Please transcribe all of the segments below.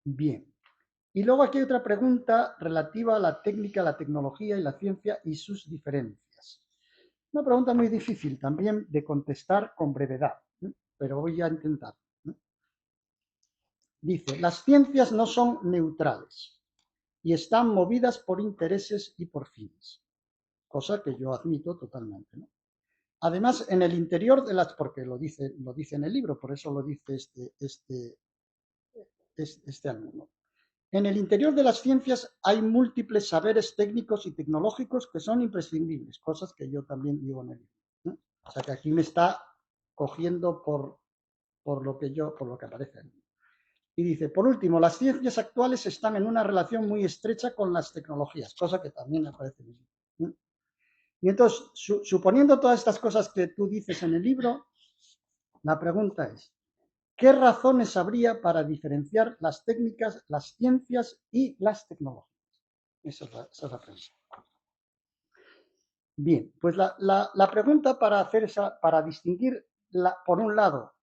Bien. Y luego aquí hay otra pregunta relativa a la técnica, la tecnología y la ciencia y sus diferencias. Una pregunta muy difícil también de contestar con brevedad, pero voy a intentar. Dice, las ciencias no son neutrales y están movidas por intereses y por fines, cosa que yo admito totalmente, ¿no? Además, en el interior de las, porque lo dice en el libro, por eso lo dice este alumno. En el interior de las ciencias hay múltiples saberes técnicos y tecnológicos que son imprescindibles, cosas que yo también digo en el libro, ¿no? O sea que aquí me está cogiendo por lo que aparece ahí. Y dice, por último, las ciencias actuales están en una relación muy estrecha con las tecnologías, cosa que también aparece en el libro, ¿no? Y entonces, suponiendo todas estas cosas que tú dices en el libro, la pregunta es, ¿qué razones habría para diferenciar las técnicas, las ciencias y las tecnologías? Esa es la pregunta. Bien, pues la pregunta para distinguir, por un lado,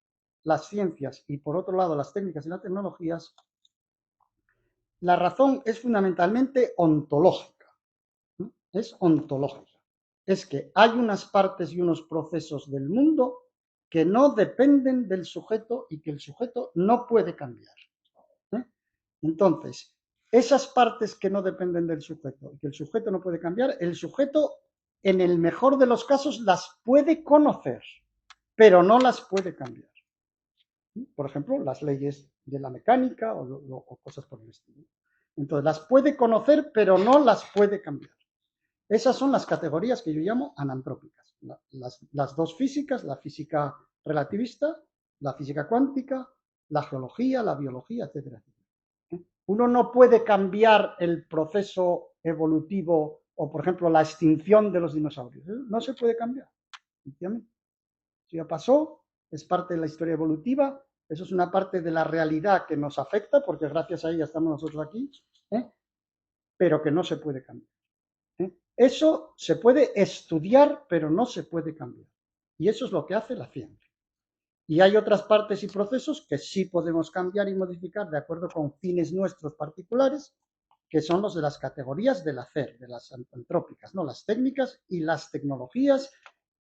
las ciencias y por otro lado, las técnicas y las tecnologías, la razón es fundamentalmente ontológica, ¿no? Es ontológica. Es que hay unas partes y unos procesos del mundo que no dependen del sujeto y que el sujeto no puede cambiar, ¿eh? Entonces, esas partes que no dependen del sujeto y que el sujeto no puede cambiar, el sujeto, en el mejor de los casos, las puede conocer, pero no las puede cambiar. Por ejemplo, las leyes de la mecánica o cosas por el estilo. Entonces, las puede conocer, pero no las puede cambiar. Esas son las categorías que yo llamo anantrópicas. Las dos físicas, la física relativista, la física cuántica, la geología, la biología, etcétera, etcétera. Uno no puede cambiar el proceso evolutivo o, por ejemplo, la extinción de los dinosaurios. No se puede cambiar. ¿Entiendes? Eso ya pasó, es parte de la historia evolutiva, eso es una parte de la realidad que nos afecta, porque gracias a ella estamos nosotros aquí, ¿eh? Pero que no se puede cambiar, ¿eh? Eso se puede estudiar, pero no se puede cambiar. Y eso es lo que hace la ciencia. Y hay otras partes y procesos que sí podemos cambiar y modificar de acuerdo con fines nuestros particulares, que son los de las categorías del hacer, de las antrópicas, ¿no? Las técnicas y las tecnologías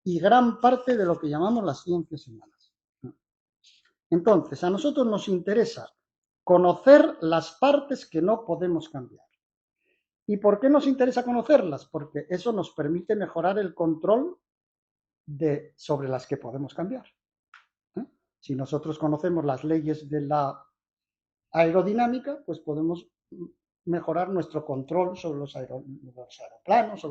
y gran parte de lo que llamamos las ciencias humanas. Entonces, a nosotros nos interesa conocer las partes que no podemos cambiar. ¿Y por qué nos interesa conocerlas? Porque eso nos permite mejorar el control sobre las que podemos cambiar, ¿eh? Si nosotros conocemos las leyes de la aerodinámica, pues podemos mejorar nuestro control sobre los aeroplanos.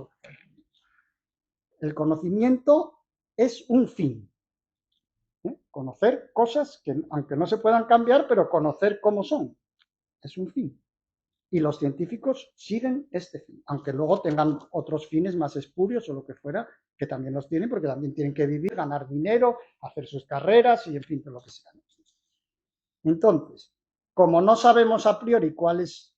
El conocimiento es un fin, ¿eh? Conocer cosas que, aunque no se puedan cambiar, pero conocer cómo son, es un fin. Y los científicos siguen este fin, aunque luego tengan otros fines más espurios o lo que fuera, que también los tienen, porque también tienen que vivir, ganar dinero, hacer sus carreras y, en fin, todo lo que sea. Entonces, como no sabemos a priori cuáles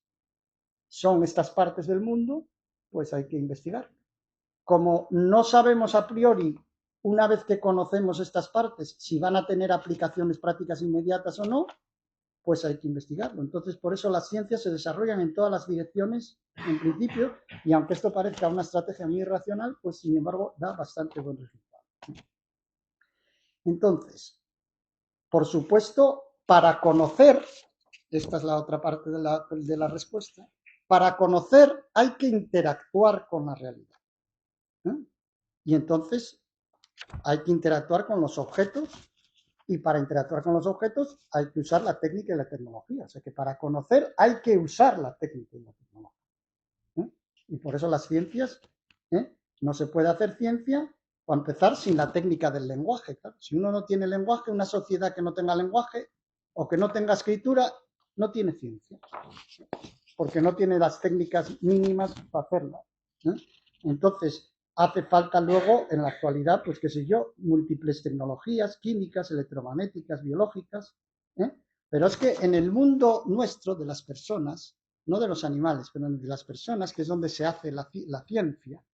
son estas partes del mundo, pues hay que investigar. Como no sabemos a priori, una vez que conocemos estas partes, si van a tener aplicaciones prácticas inmediatas o no, pues hay que investigarlo. Entonces, por eso las ciencias se desarrollan en todas las direcciones, en principio, y aunque esto parezca una estrategia muy irracional, pues sin embargo da bastante buen resultado. Entonces, por supuesto, para conocer, esta es la otra parte de la respuesta, para conocer hay que interactuar con la realidad, ¿eh? Y entonces hay que interactuar con los objetos, y para interactuar con los objetos hay que usar la técnica y la tecnología. O sea que para conocer hay que usar la técnica y la tecnología, ¿eh? Y por eso las ciencias, ¿eh? No se puede hacer ciencia, para empezar, sin la técnica del lenguaje. Claro. Si uno no tiene lenguaje, una sociedad que no tenga lenguaje o que no tenga escritura, no tiene ciencia, porque no tiene las técnicas mínimas para hacerla, ¿eh? Entonces, hace falta luego, en la actualidad, pues qué sé yo, múltiples tecnologías, químicas, electromagnéticas, biológicas, ¿eh? Pero es que en el mundo nuestro, de las personas, no de los animales, pero de las personas, que es donde se hace la ciencia,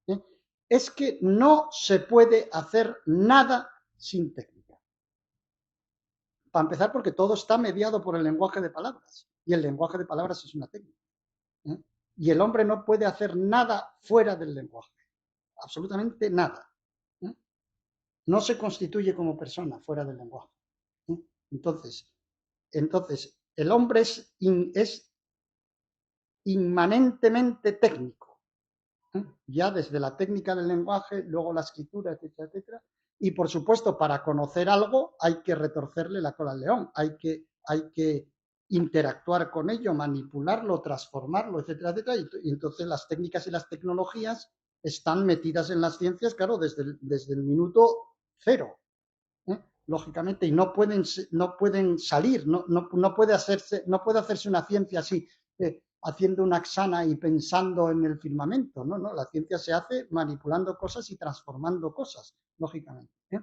¿eh? Es que no se puede hacer nada sin técnica. para empezar, porque todo está mediado por el lenguaje de palabras. Y el lenguaje de palabras es una técnica. ¿Eh? Y el hombre no puede hacer nada fuera del lenguaje. Absolutamente nada. ¿Eh? No se constituye como persona fuera del lenguaje. ¿Eh? Entonces, el hombre es inmanentemente técnico. ¿Eh? Ya desde la técnica del lenguaje, luego la escritura, etcétera, etcétera. Y por supuesto, para conocer algo hay que retorcerle la cola al león, hay que interactuar con ello, manipularlo, transformarlo, etcétera, etcétera. Y entonces las técnicas y las tecnologías están metidas en las ciencias, claro, desde el minuto cero. ¿Eh? Lógicamente, y no pueden salir, no puede hacerse una ciencia así, haciendo una axana y pensando en el firmamento. No, no, la ciencia se hace manipulando cosas y transformando cosas, lógicamente. ¿Eh?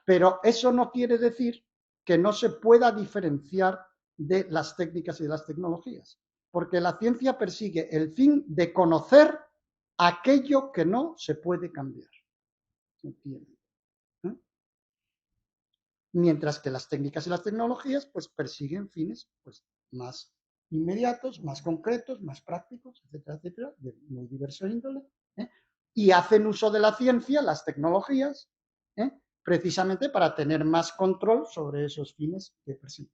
Pero eso no quiere decir que no se pueda diferenciar de las técnicas y de las tecnologías, porque la ciencia persigue el fin de conocer aquello que no se puede cambiar. ¿Entiendes? ¿Eh? Mientras que las técnicas y las tecnologías pues persiguen fines pues más inmediatos, más concretos, más prácticos, etcétera, etcétera, de muy diverso índole, ¿eh? Y hacen uso de la ciencia, las tecnologías, ¿eh? Precisamente para tener más control sobre esos fines que persiguen.